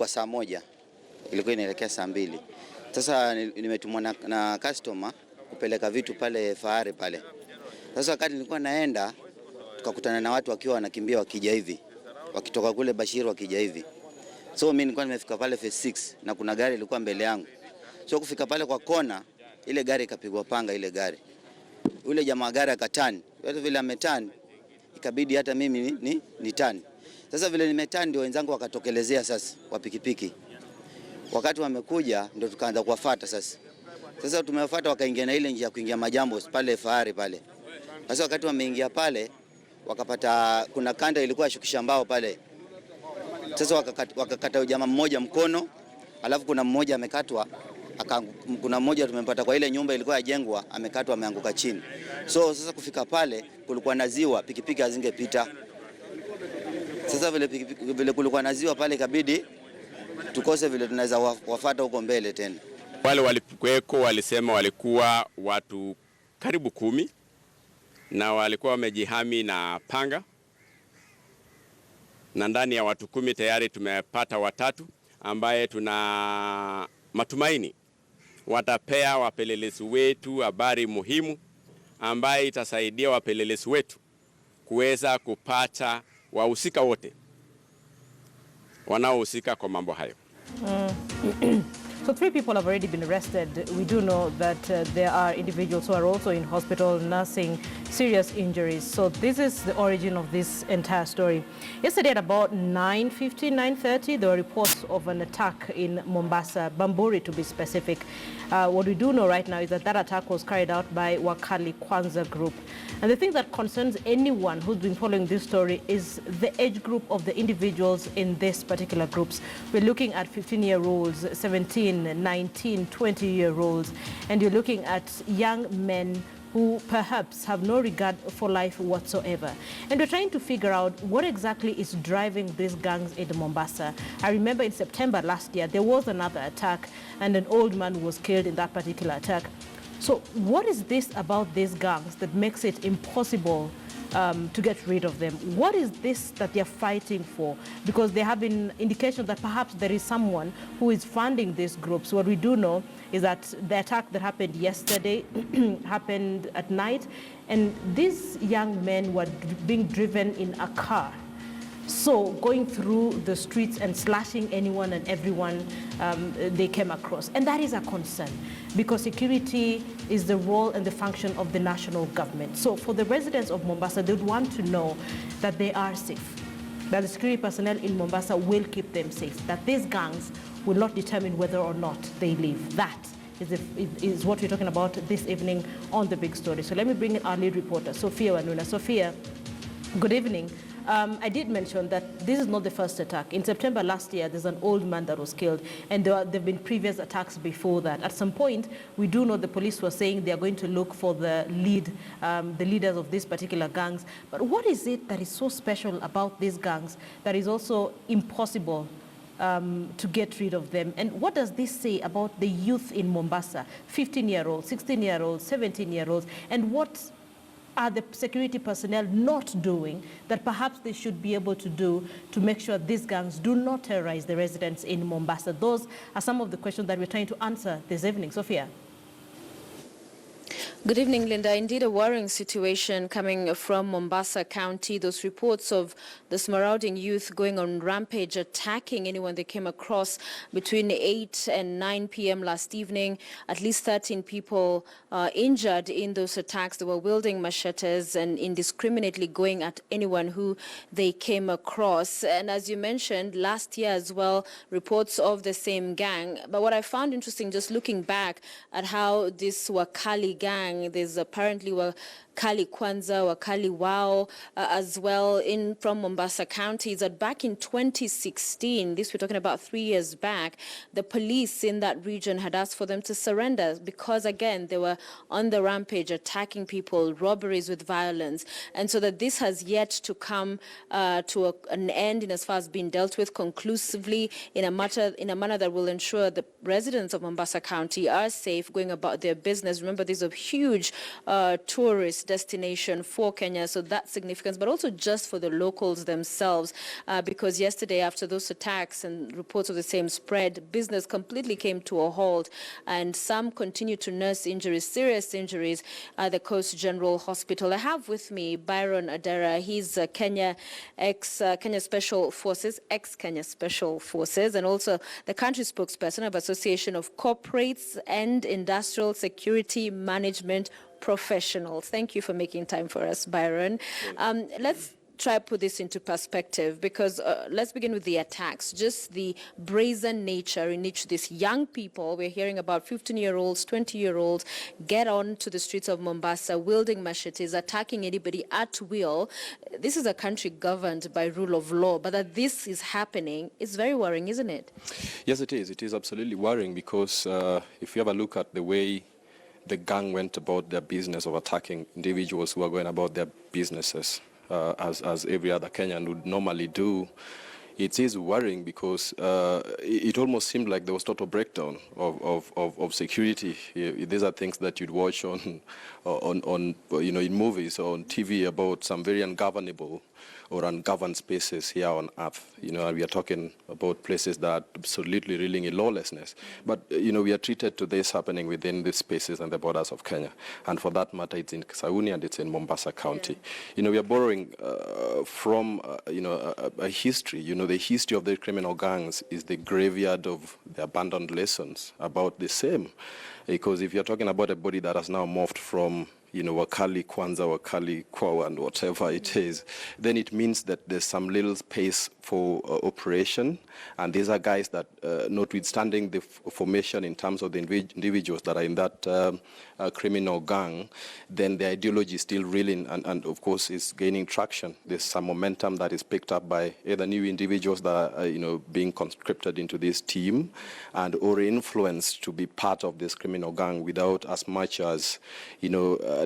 ilikuwa saa 1, ilikuwa inaelekea saa 2. Sasa nimetumwa na customer kupeleka vitu pale Fahari pale. Sasa wakati nilikuwa naenda, tukakutana na watu wakiwa wanakimbia wakija hivi, wakitoka kule Bashir wakija hivi. So mimi nilikuwa nimefika pale phase 6 na kuna gari ilikuwa mbele yangu. So kufika pale kwa kona, ile gari ikapigwa panga ile gari. Ule jamaa gari akatani. Yote vile ametani, ikabidi hata mimi ni tani. Sasa vile nimetani ndio wenzangu wakatokelezea sasa kwa pikipiki. Wakati wamekuja ndio tukaanza kuwafuata sasa. Sasa tumewafuata wakaingia na ile njia ya kuingia Majambo pale Fahari pale. Sasa wakati wameingia pale wakapata kuna kanda ilikuwa shukisha mbao pale. Sasa wakakata jamaa mmoja mkono, alafu kuna mmoja amekatwa, kuna mmoja tumempata kwa ile nyumba ilikuwa yajengwa, amekatwa ameanguka chini. So sasa kufika pale kulikuwa na ziwa, pikipiki hazingepita. Sasa vile kulikuwa na ziwa pale kabidi tukose vile tunaweza wafuata huko mbele tena. Wale walikuweko walisema walikuwa watu karibu 10 na walikuwa wamejihami na panga, na ndani ya watu 10 tayari tumepata 3 ambaye tuna matumaini watapea wapelelezi wetu habari muhimu ambaye itasaidia wapelelezi wetu kuweza kupata wahusika wote wanaohusika kwa mambo hayo. So 3 people have already been arrested. We do know that there are individuals who are also in hospital nursing serious injuries. So this is the origin of this entire story. Yesterday at about 9:50, 9:30, there were reports of an attack in Mombasa, Bamburi to be specific. What we do know right now is that that attack was carried out by Wakali Kwanza group. And the thing that concerns anyone who's been following this story is the age group of the individuals in this particular groups. We're looking at 15-year-olds, 17, 19, 20-year-olds, and you're looking at young men who perhaps have no regard for life whatsoever. And we're trying to figure out what exactly is driving these gangs in Mombasa. I remember in September last year, there was another attack and an old man was killed in that particular attack. So what is this about these gangs that makes it impossible to get rid of them? What is this that they're fighting for? Because there have been indications that perhaps there is someone who is funding these groups. What we do know is that the attack that happened yesterday happened at night, and these young men were being driven in a car. So going through the streets and slashing anyone and everyone they came across. And that is a concern because security is the role and the function of the national government. So for the residents of Mombasa, they would want to know that they are safe, that the security personnel in Mombasa will keep them safe, that these gangs will not determine whether or not they leave. That is what we're talking about this evening on The Big Story. So let me bring in our lead reporter, Sophia Wanuna. Sophia, good evening. I did mention that this is not the first attack. In September last year, there's an old man that was killed, and there have been previous attacks before that. At some point, we do know the police were saying they are going to look for the leaders of these particular gangs. But what is it that is so special about these gangs that is also impossible to get rid of them? And what does this say about the youth in Mombasa, 15-year-olds, 16-year-olds, 17-year-olds, and what are the security personnel not doing that perhaps they should be able to do to make sure these gangs do not terrorize the residents in Mombasa? Those are some of the questions that we're trying to answer this evening. Sophia. Good evening, Linda. Indeed, a worrying situation coming from Mombasa County. Those reports of this marauding youth going on rampage, attacking anyone they came across between 8 and 9 p.m. last evening. At least 13 people injured in those attacks. They were wielding machetes and indiscriminately going at anyone who they came across. And as you mentioned, last year as well, reports of the same gang. But what I found interesting, just looking back at how this Wakali gang, there's apparently Wakali Kwanza, Wakali Wao as well from Mombasa County, is that back in 2016, this we're talking about 3 years back, the police in that region had asked for them to surrender because, again, they were on the rampage, attacking people, robberies with violence. And so that this has yet to come to an end in as far as being dealt with conclusively in a manner that will ensure the residents of Mombasa County are safe going about their business. Remember, these are huge huge tourist destination for Kenya, so that's significant, but also just for the locals themselves, because yesterday after those attacks and reports of the same spread, business completely came to a halt, and some continue to nurse injuries, serious injuries, at the Coast General Hospital. I have with me Byron Adera. He's Kenya Special Forces, ex-Kenya Special Forces, and also the country spokesperson of Association of Corporates and Industrial Security Management Professionals. Thank you for making time for us, Byron. Let's try to put this into perspective, because let's begin with the attacks, just the brazen nature in which these young people, we're hearing about 15-year-olds, 20-year-olds, get on to the streets of Mombasa wielding machetes, attacking anybody at will. This is a country governed by rule of law, but that this is happening is very worrying, isn't it? Yes, it is. It is absolutely worrying, because if you have a look at the way the gang went about their business of attacking individuals who are going about their businesses, as every other Kenyan would normally do, it is worrying, because it almost seemed like there was total breakdown of security. These are things that you'd watch on in movies or on TV about some very ungovernable or ungoverned spaces here on earth. We are talking about places that are absolutely reeling in lawlessness. But, we are treated to this happening within the spaces and the borders of Kenya. And for that matter, it's in Kisauni and it's in Mombasa County. We are borrowing from, a history. The history of the criminal gangs is the graveyard of the abandoned lessons about the same. Because if you're talking about a body that has now morphed from Wakali Kwanza, Wakali Kwawa, and whatever it is, then it means that there's some little space for operation. And these are guys that, notwithstanding the formation in terms of the individuals that are in that criminal gang, then the ideology is still reeling and of course, is gaining traction. There's some momentum that is picked up by either new individuals that are, being conscripted into this team and or influenced to be part of this criminal gang without as much as,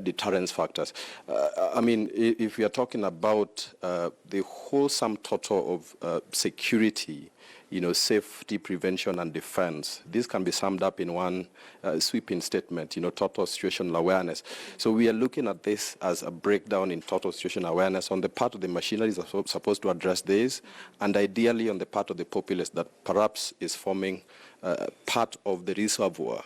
deterrence factors. If we are talking about the whole sum total of security, safety, prevention, and defense, this can be summed up in one sweeping statement, total situational awareness. So we are looking at this as a breakdown in total situational awareness on the part of the machinery that are supposed to address this, and ideally on the part of the populace that perhaps is forming part of the reservoir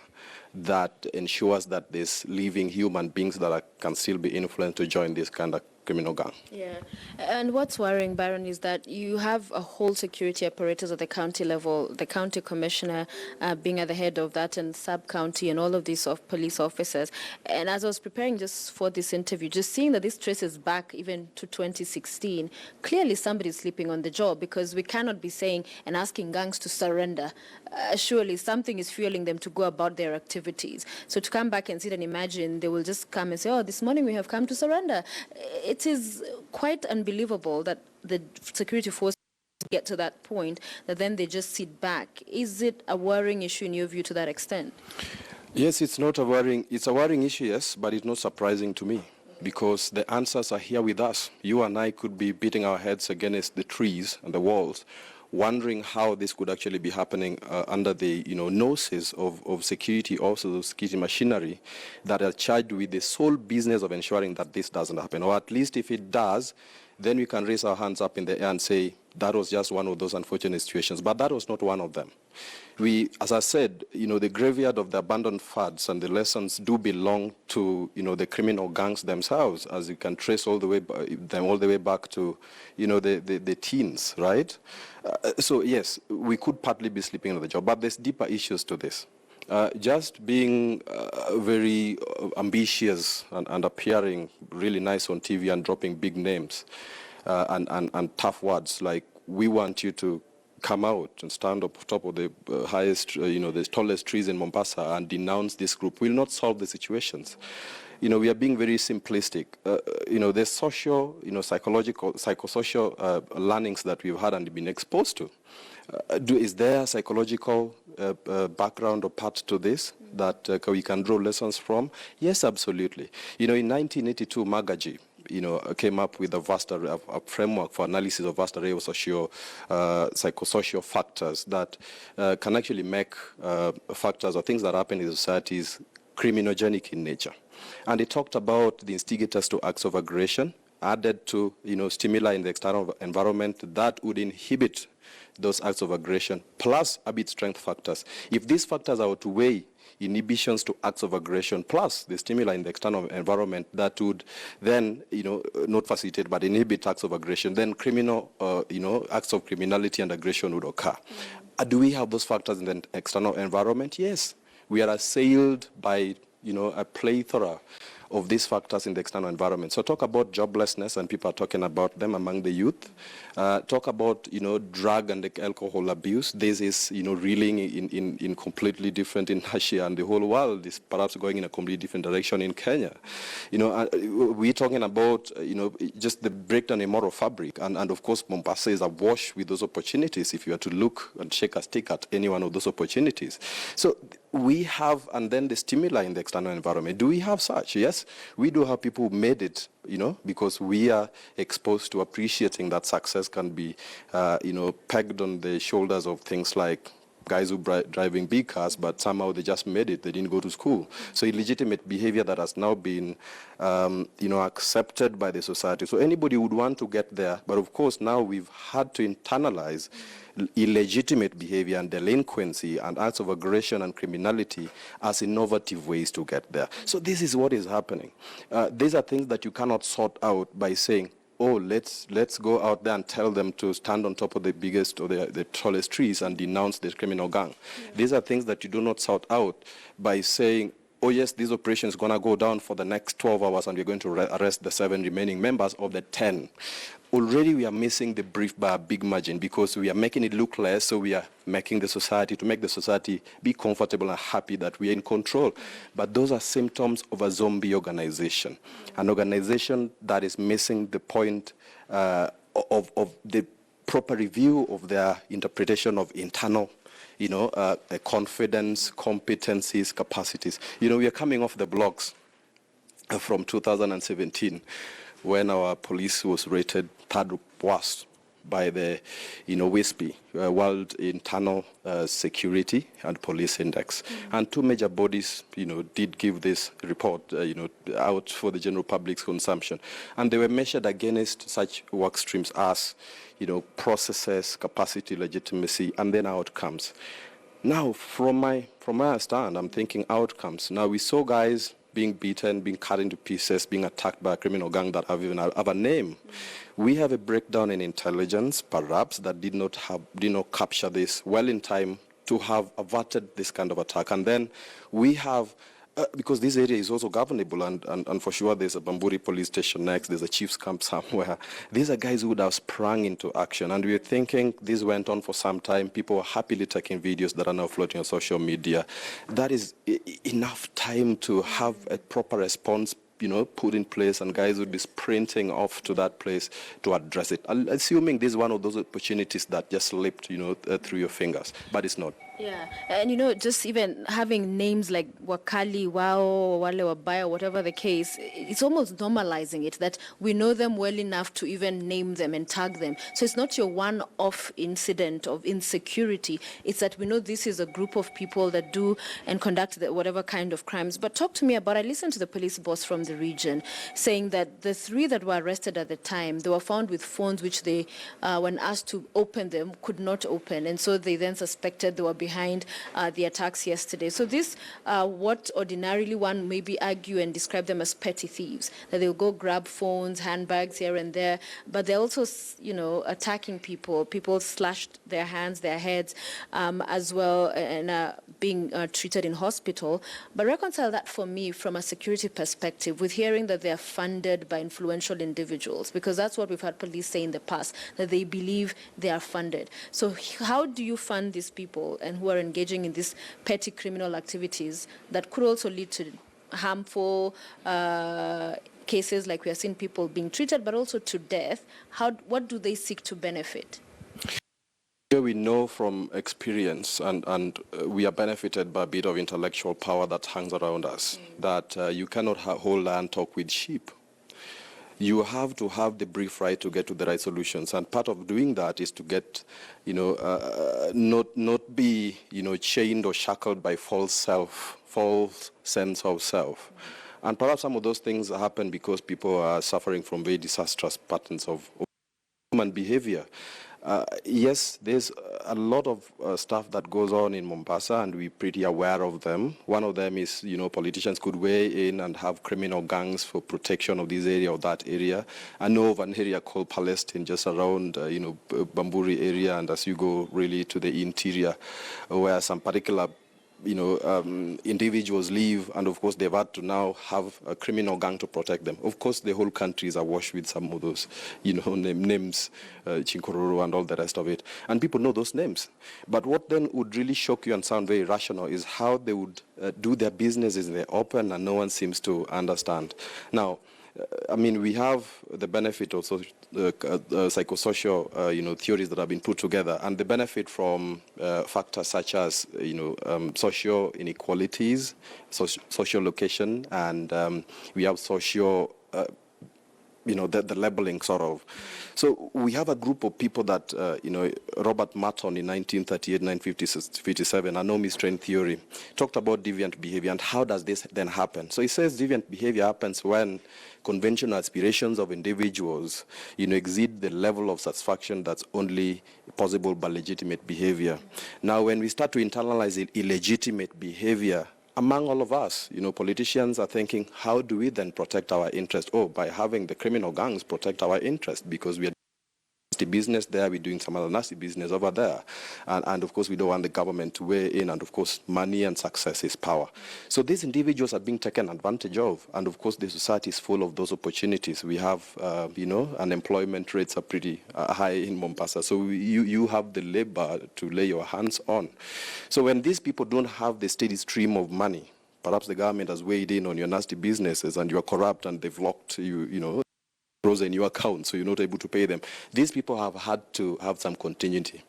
that ensures that there's living human beings that can still be influenced to join this kind of criminal gang. Yeah, and what's worrying, Byron, is that you have a whole security apparatus at the county level, the county commissioner being at the head of that, and sub-county and all of these police officers. And as I was preparing just for this interview, just seeing that this traces back even to 2016, clearly somebody's sleeping on the job, because we cannot be saying and asking gangs to surrender. Surely something is fueling them to go about their activities. So to come back and sit and imagine they will just come and say, oh, this morning we have come to surrender. It is quite unbelievable that the security forces get to that point, that then they just sit back. Is it a worrying issue in your view to that extent? Yes, it's a worrying issue, yes, but it's not surprising to me, because the answers are here with us. You and I could be beating our heads against the trees and the walls, wondering how this could actually be happening under the noses of security, also the security machinery that are charged with the sole business of ensuring that this doesn't happen. Or at least if it does, then we can raise our hands up in the air and say, that was just one of those unfortunate situations. But that was not one of them. As I said, the graveyard of the abandoned fads and the lessons do belong to, the criminal gangs themselves, as you can trace all the way back to, the teens, right? So yes, we could partly be sleeping on the job, but there's deeper issues to this. Just being very ambitious and appearing really nice on TV and dropping big names and tough words like, we want you to come out and stand up top of the highest, the tallest trees in Mombasa and denounce this group will not solve the situations. We are being very simplistic. The social, psychological, psychosocial learnings that we've had and been exposed to. Is there a psychological background or part to this that we can draw lessons from? Yes, absolutely. In 1982, Magaji, came up with a framework for analysis of vast array of psychosocial factors that can actually make factors or things that happen in societies criminogenic in nature. And it talked about the instigators to acts of aggression, added to, stimuli in the external environment that would inhibit those acts of aggression, plus a bit strength factors. If these factors are to weigh inhibitions to acts of aggression, plus the stimuli in the external environment that would then, not facilitate but inhibit acts of aggression, then criminal, acts of criminality and aggression would occur. Do we have those factors in the external environment? Yes. We are assailed by, a plethora of these factors in the external environment. So talk about joblessness, and people are talking about them among the youth. Talk about, drug and alcohol abuse. This is, reeling in completely different inertia, and the whole world is perhaps going in a completely different direction in Kenya. We're talking about, just the breakdown in moral fabric. And of course, Mombasa is awash with those opportunities if you are to look and shake a stick at any one of those opportunities. So we have, and then the stimuli in the external environment. Do we have such? Yes, we do have people who made it, because we are exposed to appreciating that success can be, pegged on the shoulders of things like guys who driving big cars, but somehow they just made it. They didn't go to school. So illegitimate behavior that has now been, accepted by the society. So anybody would want to get there. But of course, now we've had to internalize illegitimate behavior and delinquency and acts of aggression and criminality as innovative ways to get there. So this is what is happening. These are things that you cannot sort out by saying, oh, let's go out there and tell them to stand on top of the biggest or the tallest trees and denounce the criminal gang. These are things that you do not sort out by saying, oh yes, this operation is going to go down for the next 12 hours and we're going to arrest the 7 remaining members of the 10. Already we are missing the brief by a big margin because we are making it look less, so we are making the society, to make the society be comfortable and happy that we are in control. But those are symptoms of a zombie organization, an organization that is missing the point of the proper review of their interpretation of internal confidence, competencies, capacities. We are coming off the blocks from 2017 when our police was rated third worst by the, WISP, World Internal Security and Police Index. And 2 major bodies, did give this report, out for the general public's consumption. And they were measured against such work streams as, processes, capacity, legitimacy, and then outcomes. Now, from my stand, I'm thinking outcomes. Now, we saw guys being beaten, being cut into pieces, being attacked by a criminal gang that have a name. We have a breakdown in intelligence, perhaps, that did not capture this well in time to have averted this kind of attack. And then we have, because this area is also governable, and for sure there's a Bamburi police station next, there's a chief's camp somewhere. These are guys who would have sprung into action. And we're thinking this went on for some time. People are happily taking videos that are now floating on social media. That is enough time to have a proper response, put in place, and guys would be sprinting off to that place to address it. Assuming this is one of those opportunities that just slipped, through your fingers, but it's not. Yeah, and just even having names like Wakali, Wao, Wale Wabaya, whatever the case, it's almost normalizing it, that we know them well enough to even name them and tag them. So it's not your one-off incident of insecurity. It's that we know this is a group of people that do and conduct whatever kind of crimes. But talk to me about, I listened to the police boss from the region saying that the 3 that were arrested at the time, they were found with phones which they, when asked to open them, could not open. And so they then suspected they were behind the attacks yesterday. So this, what ordinarily one maybe argue and describe them as petty thieves, that they'll go grab phones, handbags here and there, but they're also, attacking people. People slashed their hands, their heads, as well, and being treated in hospital. But reconcile that for me from a security perspective with hearing that they're funded by influential individuals, because that's what we've had police say in the past, that they believe they are funded. So how do you fund these people and who are engaging in these petty criminal activities that could also lead to harmful cases like we are seeing people being treated, but also to death? What do they seek to benefit? We know from experience, and we are benefited by a bit of intellectual power that hangs around us, that you cannot hold and talk with sheep. You have to have the brief right to get to the right solutions, and part of doing that is to get, not be, chained or shackled by false sense of self. And perhaps some of those things happen because people are suffering from very disastrous patterns of human behavior. Yes, there's a lot of stuff that goes on in Mombasa, and we're pretty aware of them. One of them is, politicians could weigh in and have criminal gangs for protection of this area or that area. I know of an area called Palestine, just around, Bamburi area, and as you go really to the interior, where some particular individuals live, and of course they've had to now have a criminal gang to protect them. Of course, the whole country is awash with some of those, names, Chinkororo and all the rest of it. And people know those names. But what then would really shock you and sound very rational is how they would do their businesses in the open and no one seems to understand. Now, we have the benefit of psychosocial, theories that have been put together, and the benefit from factors such as, social inequalities, social location, and we have social, the labeling sort of. So we have a group of people that, Robert Merton in 1938, 1957, Anomi's train theory, talked about deviant behavior and how does this then happen. So he says deviant behavior happens when conventional aspirations of individuals, exceed the level of satisfaction that's only possible by legitimate behavior. Now, when we start to internalize illegitimate behavior, among all of us, politicians are thinking, how do we then protect our interest? Oh, by having the criminal gangs protect our interest, because we are nasty business there, we're doing some other nasty business over there. And of course, we don't want the government to weigh in, and of course, money and success is power. So these individuals are being taken advantage of, and of course, the society is full of those opportunities. We have, unemployment rates are pretty high in Mombasa, so you have the labor to lay your hands on. So when these people don't have the steady stream of money, perhaps the government has weighed in on your nasty businesses and you are corrupt and they've locked you, in your account, so you're not able to pay them. These people have had to have some continuity.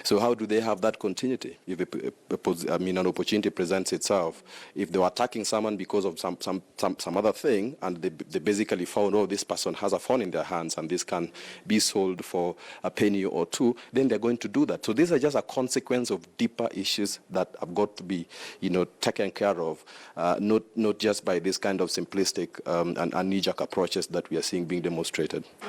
So how do they have that continuity? If an opportunity presents itself, if they were attacking someone because of some other thing, and they basically found, oh, this person has a phone in their hands and this can be sold for a penny or two, then they're going to do that. So these are just a consequence of deeper issues that have got to be, taken care of, not just by this kind of simplistic and knee-jerk approaches that we are seeing being demonstrated. Yeah.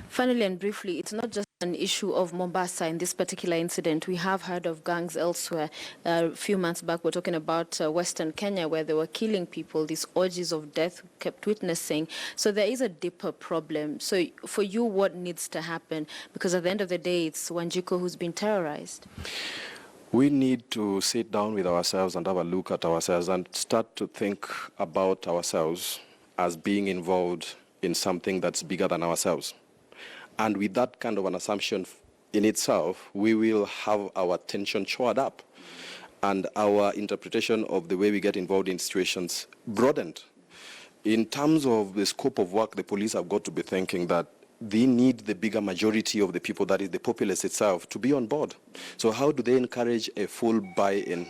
Finally and briefly, it's not just an issue of Mombasa in this particular incident. We have heard of gangs elsewhere. A few months back, we're talking about Western Kenya, where they were killing people, these orgies of death we kept witnessing. So there is a deeper problem. So for you, what needs to happen? Because at the end of the day, it's Wanjiku who's been terrorized. We need to sit down with ourselves and have a look at ourselves and start to think about ourselves as being involved in something that's bigger than ourselves. And with that kind of an assumption in itself, we will have our attention shored up and our interpretation of the way we get involved in situations broadened. In terms of the scope of work, the police have got to be thinking that they need the bigger majority of the people, that is the populace itself, to be on board. So how do they encourage a full buy-in?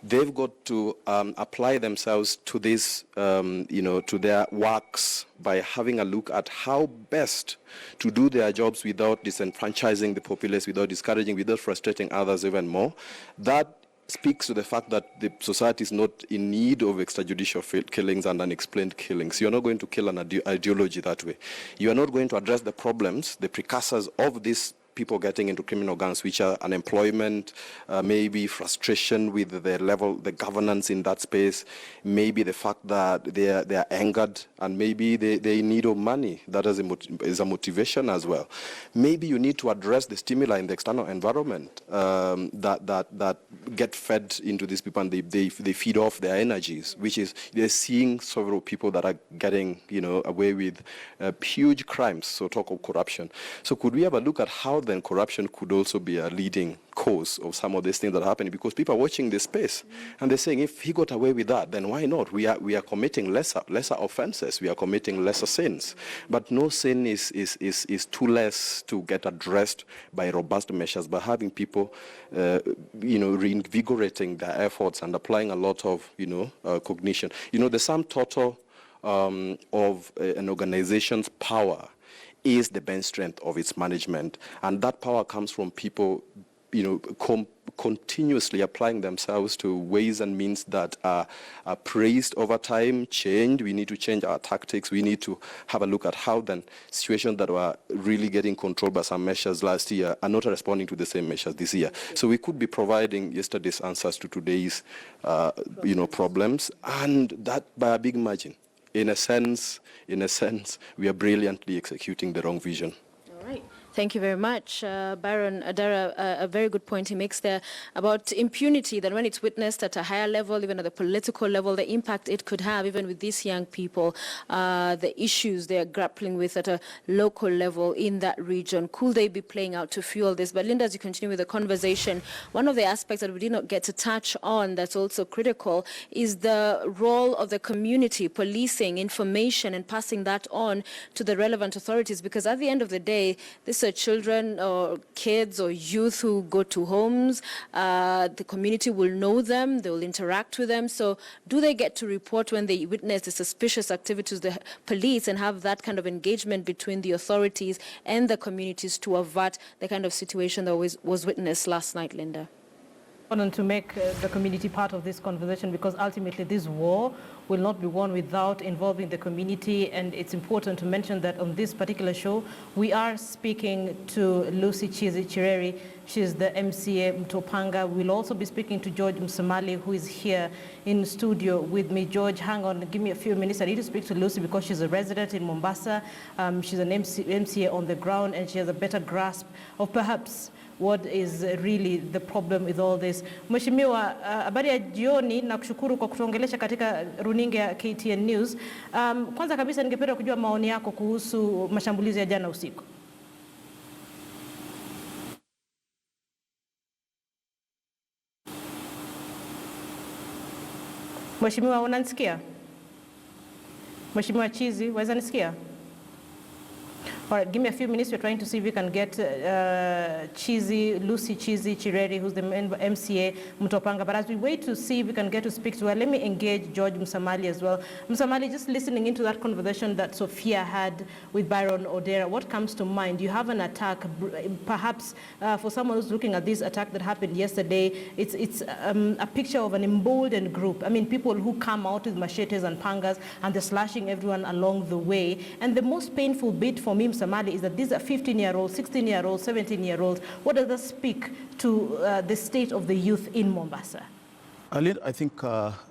They've got to apply themselves to this, to their works by having a look at how best to do their jobs without disenfranchising the populace, without discouraging, without frustrating others even more. That speaks to the fact that the society is not in need of extrajudicial killings and unexplained killings. You're not going to kill an ideology that way. You are not going to address the problems, the precursors of this people getting into criminal gangs, which are unemployment, maybe frustration with the governance in that space, maybe the fact that they are angered, and maybe they need of money. That is a motivation as well. Maybe you need to address the stimuli in the external environment that get fed into these people, and they feed off their energies, which is they're seeing several people that are getting away with huge crimes. So talk of corruption. So could we have a look at how then corruption could also be a leading cause of some of these things that are happening, because people are watching this space and they're saying, if he got away with that, then why not? We are committing lesser offenses, we are committing lesser sins, but no sin is too less to get addressed by robust measures, by having people reinvigorating their efforts and applying a lot of cognition. The sum total of an organization's power is the bench strength of its management, and that power comes from people continuously applying themselves to ways and means that are praised over time, changed. We need to change our tactics. We need to have a look at how then situations that were really getting controlled by some measures last year are not responding to the same measures this year. So we could be providing yesterday's answers to today's problems, and that by a big margin. In a sense, we are brilliantly executing the wrong vision. All right. Thank you very much. Baron Adara, a very good point he makes there about impunity, that when it's witnessed at a higher level, even at the political level, the impact it could have, even with these young people, the issues they are grappling with at a local level in that region. Could they be playing out to fuel this? But Linda, as you continue with the conversation, one of the aspects that we did not get to touch on that's also critical is the role of the community, policing, information, and passing that on to the relevant authorities. Because at the end of the day, these are children or kids or youth who go to homes. The community will know them. They will interact with them. So do they get to report when they witness the suspicious activities to the police and have that kind of engagement between the authorities and the communities to avert the kind of situation that was witnessed last night, Linda? Important to make the community part of this conversation, because ultimately this war will not be won without involving the community. And it's important to mention that on this particular show, we are speaking to Lucy Chizi Chireri. She's the MCA Mtopanga. We'll also be speaking to George Msamali, who is here in studio with me. George, hang on, give me a few minutes. I need to speak to Lucy because she's a resident in Mombasa. She's an MCA on the ground, and she has a better grasp of perhaps what is really the problem with all this. Mheshimiwa, habari ya jioni na kushukuru kwa kutuongelesha katika runinga ya KTN News. Kwanza kabisa ningependa kujua maoni yako kuhusu mashambulizi ya jana usiku. Mheshimiwa, unanisikia? Mheshimiwa Chizi, waweza nisikia? All right, give me a few minutes. We're trying to see if we can get Lucy Chizi Chireri, who's the MCA Mtopanga. But as we wait to see if we can get to speak to her, let me engage George Msamali as well. Msamali, just listening into that conversation that Sophia had with Byron Odera, what comes to mind? You have an attack, perhaps for someone who's looking at this attack that happened yesterday, it's a picture of an emboldened group. I mean, people who come out with machetes and pangas and they're slashing everyone along the way. And the most painful bit for me, Somali, is that these are 15-year-olds, 16-year-olds, 17-year-olds. What does that speak to the state of the youth in Mombasa? I think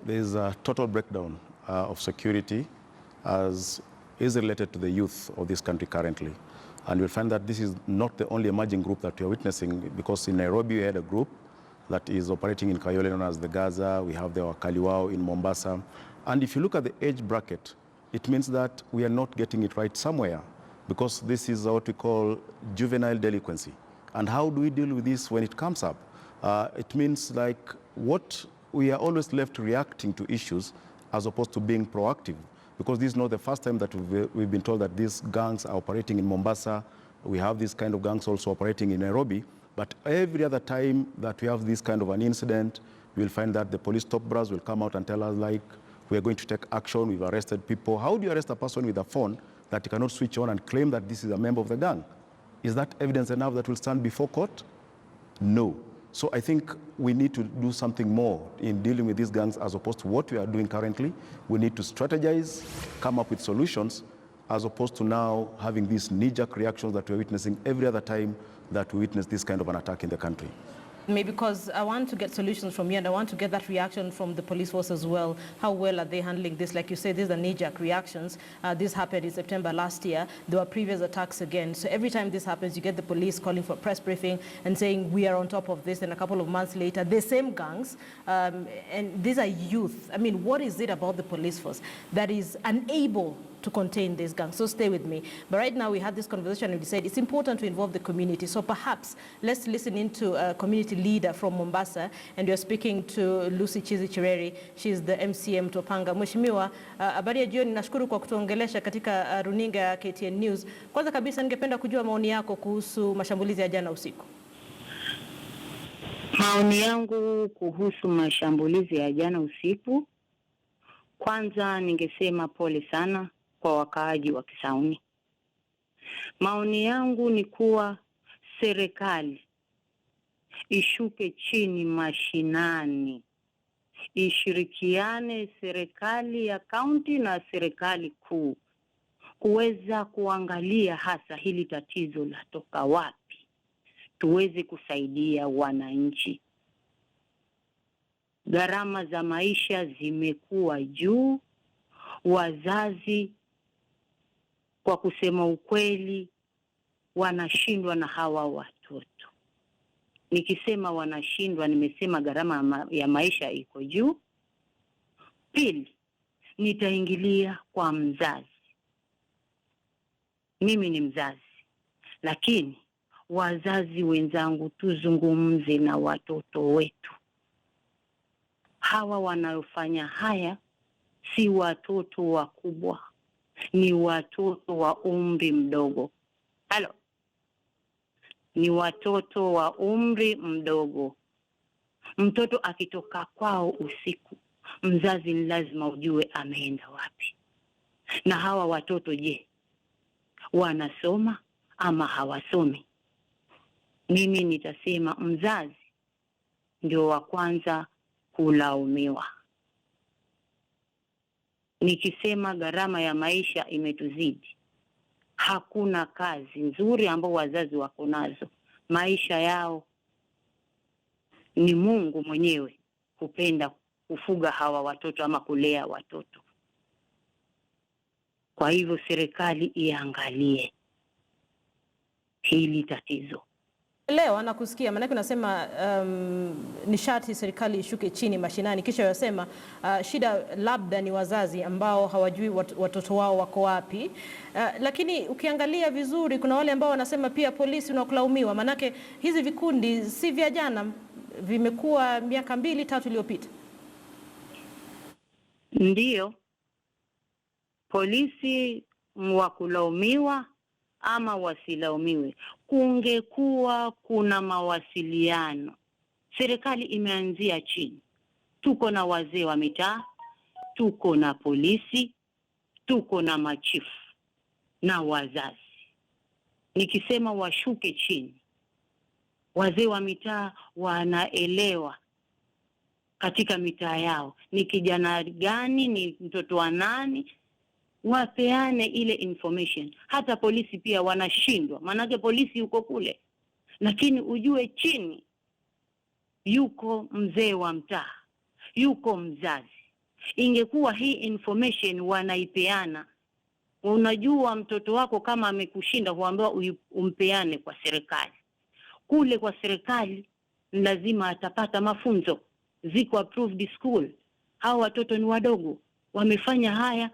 there's a total breakdown of security as is related to the youth of this country currently. And we'll find that this is not the only emerging group that we are witnessing, because in Nairobi we had a group that is operating in Kayole known as the Gaza. We have the Wakaliwao in Mombasa. And if you look at the age bracket, it means that we are not getting it right somewhere, because this is what we call juvenile delinquency. And how do we deal with this when it comes up? It means like what we are always left reacting to issues as opposed to being proactive, because this is not the first time that we've been told that these gangs are operating in Mombasa. We have this kind of gangs also operating in Nairobi. But every other time that we have this kind of an incident, we'll find that the police top brass will come out and tell us like, we are going to take action, we've arrested people. How do you arrest a person with a phone that you cannot switch on and claim that this is a member of the gang? Is that evidence enough that will stand before court? No. So I think we need to do something more in dealing with these gangs as opposed to what we are doing currently. We need to strategize, come up with solutions, as opposed to now having these knee-jerk reactions that we're witnessing every other time that we witness this kind of an attack in the country. Maybe because I want to get solutions from you, and I want to get that reaction from the police force as well. How well are they handling this? Like you say, these are knee-jerk reactions. This happened in September last year. There were previous attacks again. So every time this happens, you get the police calling for a press briefing and saying, we are on top of this. And a couple of months later, the same gangs, and these are youth. I mean, what is it about the police force that is unable to contain these gangs? So stay with me. But right now we had this conversation and we said it's important to involve the community. So perhaps let's listen into a community leader from Mombasa, and you're speaking to Lucy Chizi Chireri. She's the MCA Mtopanga. Mheshimiwa, habari ya jioni, nashukuru kwa kutuongelesha katika runinga ya KTN News. Kwanza kabisa ningependa kujua maoni yako kuhusu mashambulizi ya jana usiku. Maoni yangu kuhusu mashambulizi ya jana usiku, kwanza ningesema pole sana kwa wakaaji wa Kisauni. Maoni yangu ni kuwa serikali ishuke chini mashinani, ishirikiane serikali ya kaunti na serikali kuu kuweza kuangalia hasa hili tatizo latoka wapi, tuweze kusaidia wananchi. Gharama za maisha zimekuwa juu, wazazi kwa kusema ukweli wanashindwa na hawa watoto. Nikisema wanashindwa, nimesema gharama ya maisha iko juu. Pili, nitaingilia kwa mzazi. Mimi ni mzazi, lakini wazazi wenzangu, tuzungumze na watoto wetu. Hawa wanaofanya haya si watoto wakubwa, ni watoto wa umri mdogo. Ni watoto wa umri mdogo. Mtoto akitoka kwao usiku, mzazi ni lazima ujue ameenda wapi. Na hawa watoto je, wanasoma ama hawasomi? Mimi nitasema mzazi ndio wa kwanza kulaumiwa. Nikisema gharama ya maisha imetuzidi, hakuna kazi nzuri ambao wazazi wako nazo. Maisha yao ni Mungu mwenyewe kupenda kufuga hawa watoto ama kulea watoto. Kwa hivyo serikali iangalie hili tatizo. Leo anakusikia, maana unasema nishati serikali ishuke chini mashinani, kisha yasema shida labda ni wazazi ambao hawajui watoto wao wako wapi. Lakini ukiangalia vizuri kuna wale ambao wanasema pia polisi unakulaumiwa, manake hizi vikundi si vya jana, vimekuwa miaka 2-3 iliyopita. Ndiyo, polisi wakulaumiwa ama wasilaumiwe. Kungekuwa kuna mawasiliano. Serikali imeanzia chini. Tuko na wazee wa mitaa, tuko na polisi, tuko na machifu na wazazi. Nikisema washuke chini, wazee wa mitaa wanaelewa katika mitaa yao ni kijana gani, ni mtoto wa nani, wapeane ile information. Hata polisi pia wanashindwa, manake polisi yuko kule, lakini ujue chini yuko mzee wa mtaa, yuko mzazi. Ingekuwa hii information wanaipeana, unajua mtoto wako kama amekushinda huambiwa umpeane kwa serikali. Kule kwa serikali lazima atapata mafunzo, ziko approved school. Hao watoto ni wadogo, wamefanya haya,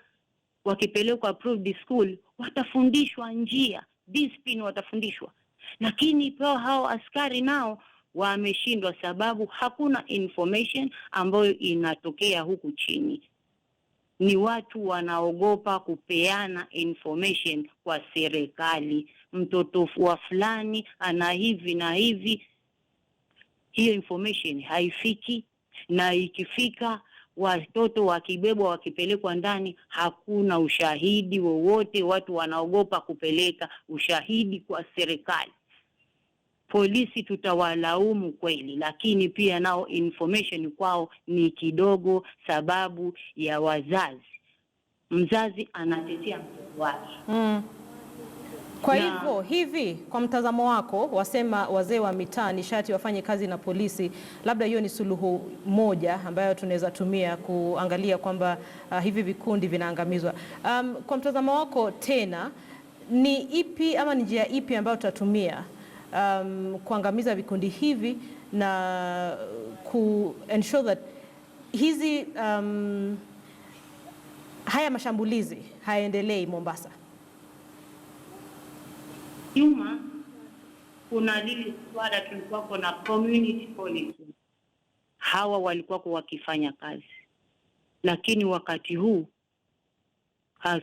wakipelekwa approved school watafundishwa njia, discipline watafundishwa. Lakini pia hao askari nao wameshindwa, sababu hakuna information ambayo inatokea huku chini. Ni watu wanaogopa kupeana information kwa serikali. Mtoto wa fulani ana hivi na hivi, hiyo information haifiki, na ikifika watoto wakibebwa wakipelekwa ndani hakuna ushahidi wowote. Watu wanaogopa kupeleka ushahidi kwa serikali. Polisi tutawalaumu kweli, lakini pia nao information kwao ni kidogo sababu ya wazazi. Mzazi anatetea mtoto wake. Kwa hivyo hivi, kwa mtazamo wako, wasema wazee wa mitaa nishati wafanye kazi na polisi, labda hiyo ni suluhu moja ambayo tunaweza tumia kuangalia kwamba hivi vikundi vinaangamizwa. Kwa mtazamo wako tena, ni ipi ama ni njia ipi ambayo tutatumia kuangamiza vikundi hivi na ensure that hizi haya mashambulizi hayaendelei Mombasa? Nyuma kuna lile swala tulikuwa kuna community policing. Hawa walikuwa wakifanya kazi, lakini wakati huu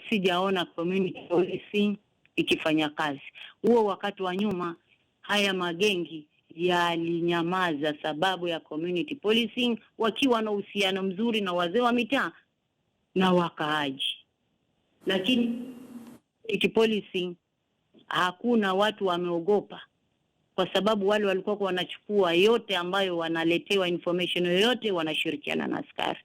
sijaona community policing ikifanya kazi. Huo wakati wa nyuma haya magengi yalinyamaza sababu ya community policing, wakiwa na uhusiano mzuri na wazee wa mitaa na wakaaji. Lakini community policing hakuna, watu wameogopa kwa sababu wale walikuwa wanachukua yote ambayo wanaletewa, information yoyote wanashirikiana na askari.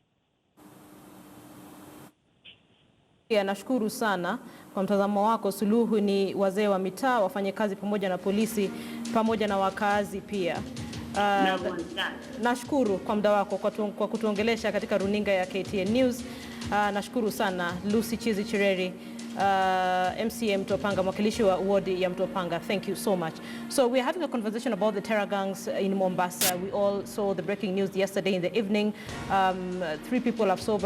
Nashukuru sana kwa mtazamo wako. Suluhu ni wazee wa mitaa wafanye kazi pamoja na polisi pamoja na wakazi pia. Nashukuru kwa muda wako kwa kutuongelesha katika runinga ya KTN News. Nashukuru sana Lucy Chizi Chireri, MCA Mtopanga, mwakilishi wa ward ya Mtopanga. Thank you so much. So we're having a conversation about the terror gangs in Mombasa. We all saw the breaking news yesterday in the evening. 3 people have so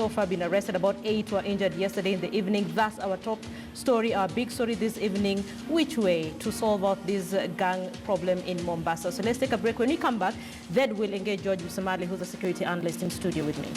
far been arrested. About 8 were injured yesterday in the evening. That's our top story, our big story this evening. Which way to solve out this gang problem in Mombasa? So let's take a break. When we come back, then we'll engage George Musamali, who's a security analyst in studio with me.